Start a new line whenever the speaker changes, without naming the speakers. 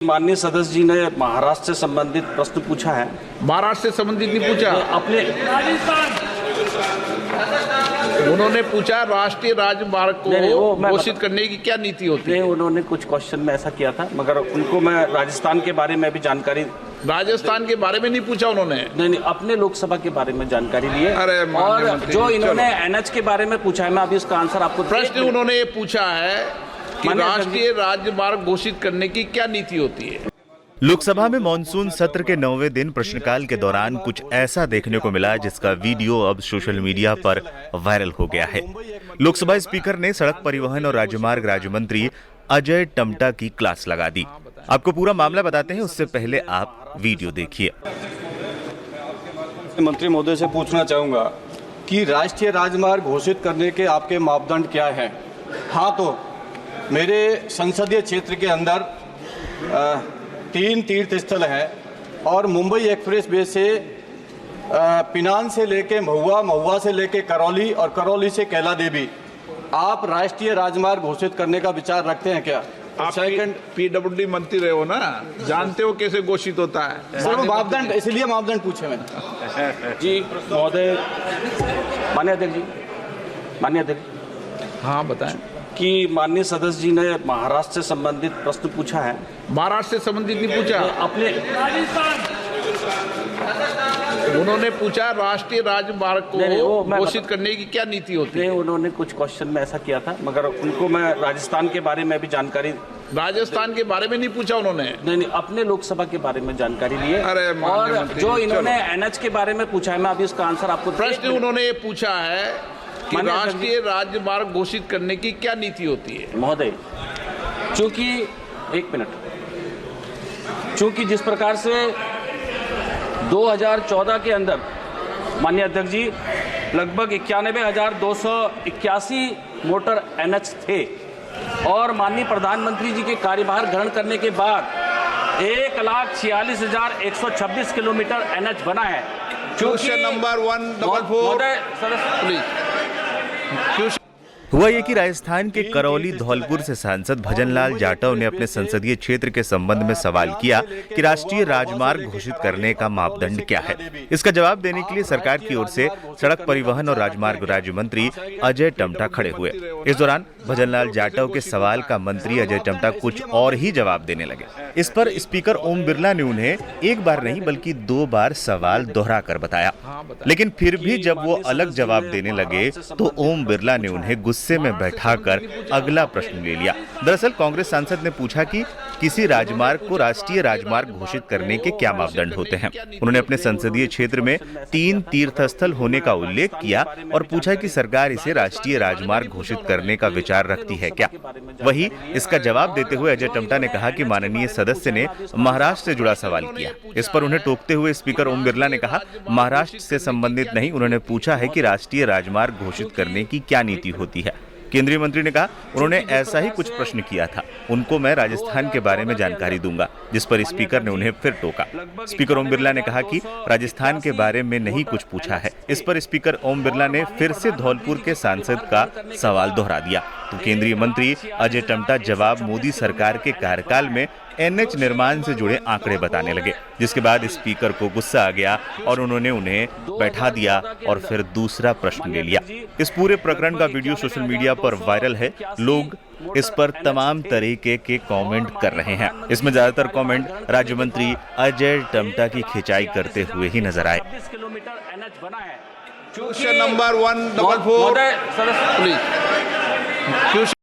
माननीय सदस्य जी ने महाराष्ट्र से संबंधित प्रश्न पूछा है।
महाराष्ट्र से संबंधित नहीं पूछा,
अपने
उन्होंने पूछा राष्ट्रीय राजमार्ग को घोषित करने की क्या नीति होती है।
उन्होंने कुछ क्वेश्चन में ऐसा किया था, मगर उनको मैं राजस्थान के बारे में भी जानकारी,
राजस्थान के बारे में नहीं पूछा उन्होंने।
नहीं, अपने लोकसभा के बारे में जानकारी ली है।
अरे
और जो इन्होंने एनएच के बारे में पूछा है, मैं अभी उसका आंसर आपको।
प्रश्न उन्होंने ये पूछा है कि राष्ट्रीय राजमार्ग घोषित करने की क्या नीति होती है।
लोकसभा में मॉनसून सत्र के 9वें दिन प्रश्नकाल के दौरान कुछ ऐसा देखने को मिला जिसका वीडियो अब सोशल मीडिया पर वायरल हो गया है। लोकसभा स्पीकर ने सड़क परिवहन और राजमार्ग राज्य मंत्री अजय टम्टा की क्लास लगा दी। आपको पूरा मामला बताते हैं, उससे पहले आप वीडियो देखिए।
मंत्री महोदय से पूछना चाहूंगा कि राष्ट्रीय राजमार्ग घोषित करने के आपके मापदंड क्या हैं? हाँ, तो मेरे संसदीय क्षेत्र के अंदर 3 तीर्थ स्थल है और मुंबई एक्सप्रेस वे से पिनान से लेके महुआ, महुआ से लेके करौली और करौली से कैला देवी आप राष्ट्रीय राजमार्ग घोषित करने का विचार रखते हैं क्या?
आप पीडब्ल्यूडी मंत्री रहे हो ना, जानते हो कैसे घोषित होता है।
सर, मापदंड, इसलिए मापदंड पूछे मैंने।
जी महोदय, माननीय अध्यक्ष,
हाँ बताएं।
कि माननीय सदस्य जी ने महाराष्ट्र से संबंधित प्रश्न पूछा है।
महाराष्ट्र से संबंधित नहीं पूछा,
अपने
उन्होंने पूछा राष्ट्रीय राजमार्ग को घोषित करने की क्या नीति होती है।
उन्होंने कुछ क्वेश्चन में ऐसा किया था, मगर उनको मैं राजस्थान के बारे में भी जानकारी,
राजस्थान के बारे में नहीं पूछा उन्होंने।
नहीं, अपने लोकसभा के बारे में जानकारी ली है।
अरे
और जो इन्होंने एनएच के बारे में पूछा है, मैं अभी उसका आंसर आपको।
प्रश्न उन्होंने ये पूछा है कि राष्ट्रीय राजमार्ग घोषित करने की क्या नीति होती है।
महोदय, चूंकि जिस प्रकार से 2014 के अंदर माननीय अध्यक्ष जी लगभग 91,281 मोटर एनएच थे और माननीय प्रधानमंत्री जी के कार्यभार ग्रहण करने के बाद 1,46,126 किलोमीटर एनएच बना है।
क्वेश्चन नंबर 144
हुआ ये कि राजस्थान के करौली धौलपुर से सांसद भजनलाल जाटव ने अपने संसदीय क्षेत्र के संबंध में सवाल किया कि राष्ट्रीय राजमार्ग घोषित करने का मापदंड क्या है। इसका जवाब देने के लिए सरकार की ओर से सड़क परिवहन और राजमार्ग राज्य मंत्री अजय टम्टा खड़े हुए। इस दौरान भजनलाल जाटव के सवाल का मंत्री अजय टम्टा कुछ और ही जवाब देने लगे। इस पर स्पीकर ओम बिरला ने उन्हें एक बार नहीं बल्कि 2 बार सवाल दोहरा कर बताया, लेकिन फिर भी जब वो अलग जवाब देने लगे तो ओम बिरला ने उन्हें गुस्से में बैठाकर अगला प्रश्न ले लिया। दरअसल कांग्रेस सांसद ने पूछा कि किसी राजमार्ग को राष्ट्रीय राजमार्ग घोषित करने के क्या मापदंड होते हैं। उन्होंने अपने संसदीय क्षेत्र में 3 तीर्थस्थल होने का उल्लेख किया और पूछा कि सरकार इसे राष्ट्रीय राजमार्ग घोषित करने का विचार रखती है क्या। वहीं इसका जवाब देते हुए अजय टम्टा ने कहा कि माननीय सदस्य ने महाराष्ट्र से जुड़ा सवाल किया। इस पर उन्हें टोकते हुए स्पीकर ओम बिरला ने कहा, महाराष्ट्र से संबंधित नहीं, उन्होंने पूछा है कि राष्ट्रीय राजमार्ग घोषित करने की क्या नीति होती है। केंद्रीय मंत्री ने कहा, उन्होंने ऐसा ही कुछ प्रश्न किया था, उनको मैं राजस्थान के बारे में जानकारी दूंगा, जिस पर स्पीकर ने उन्हें फिर टोका। स्पीकर ओम बिरला ने कहा कि राजस्थान के बारे में नहीं कुछ पूछा है। इस पर स्पीकर ओम बिरला ने फिर से धौलपुर के सांसद का सवाल दोहरा दिया तो केंद्रीय मंत्री अजय टम्टा जवाब मोदी सरकार के कार्यकाल में एनएच निर्माण से जुड़े आंकड़े बताने लगे, जिसके बाद स्पीकर को गुस्सा आ गया और उन्होंने उन्हें बैठा दिया और फिर दूसरा प्रश्न ले लिया। इस पूरे प्रकरण का वीडियो सोशल मीडिया पर वायरल है। लोग इस पर तमाम तरीके के कमेंट कर रहे हैं। इसमें ज्यादातर कमेंट राज्य मंत्री अजय टम्टा की खिंचाई करते हुए ही नजर आए।
Question number 144